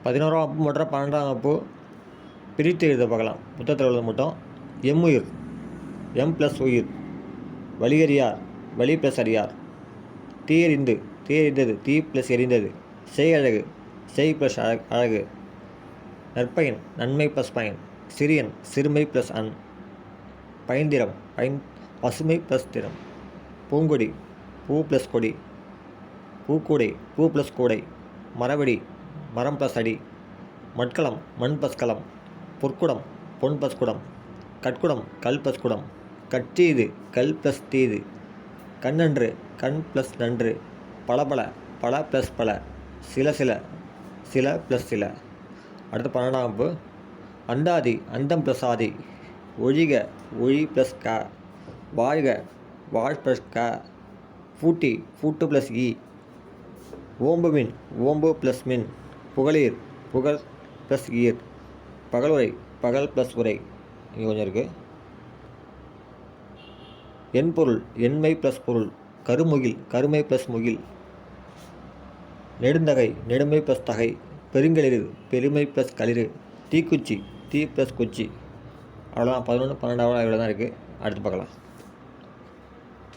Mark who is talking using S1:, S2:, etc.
S1: 11ஆம் வகுப்பு மற்றும் 12ஆம் வகுப்பு பிரித்து எழுத பார்க்கலாம். புத்தகத்தில் உள்ளது மட்டும். எம்முயிர், எம் ப்ளஸ் உயிர். வலியறியார், வலி ப்ளஸ் அறியார். தீயறிந்து, தீயறிந்தது, தீ ப்ளஸ் எரிந்தது. செய்அழகு, செய் ப்ளஸ் அழகு. நற்பயன், நன்மை ப்ளஸ் பயன். சிறியன், சிறுமை ப்ளஸ் அன். பைந்திரம், பசுமை ப்ளஸ் திறம். பூங்கொடி, பூ ப்ளஸ் கொடி. பூக்கூடை, பூ ப்ளஸ் கூடை. மரவடி, மரம் ப்ளஸ் அடி. மட்கலம், மண் ப்ளஸ் களம். பொற்குடம், பொன் ப்ளஸ் குடம். கட்குடம், கல் ப்ளஸ் குடம். கற்றீது, கல் ப்ளஸ் தீது. கண்ணன்று, கண் ப்ளஸ் நன்று. பலபல, பல ப்ளஸ் பல. சில சில, சில ப்ளஸ் சில. அடுத்து 12ஆம் வகுப்பு. அந்தாதி, அந்தம் ப்ளஸ் ஆதி. ஒழிக, ஒழி ப்ளஸ் க. வாழ்க, வாழ் ப்ளஸ் க. பூட்டி, பூட்டு ப்ளஸ் இ. ஓம்புமின், ஓம்பு ப்ளஸ் மின். புகழீர், புகழ் ப்ளஸ் ஈர். பகலுரை, பகல் ப்ளஸ் உரை. இங்கே கொஞ்சம் இருக்குது. என்பொருள், எண்மை ப்ளஸ் பொருள். கருமுகில், கருமை ப்ளஸ் முகில். நெடுந்தகை, நெடுமை ப்ளஸ் தகை. பெருங்களிறு, பெருமை ப்ளஸ் களிறு. தீக்குச்சி, தீ ப்ளஸ் குச்சி. அவ்வளோதான். 11, 12 இவ்வளோ தான் இருக்குது. அடுத்து பார்க்கலாம்.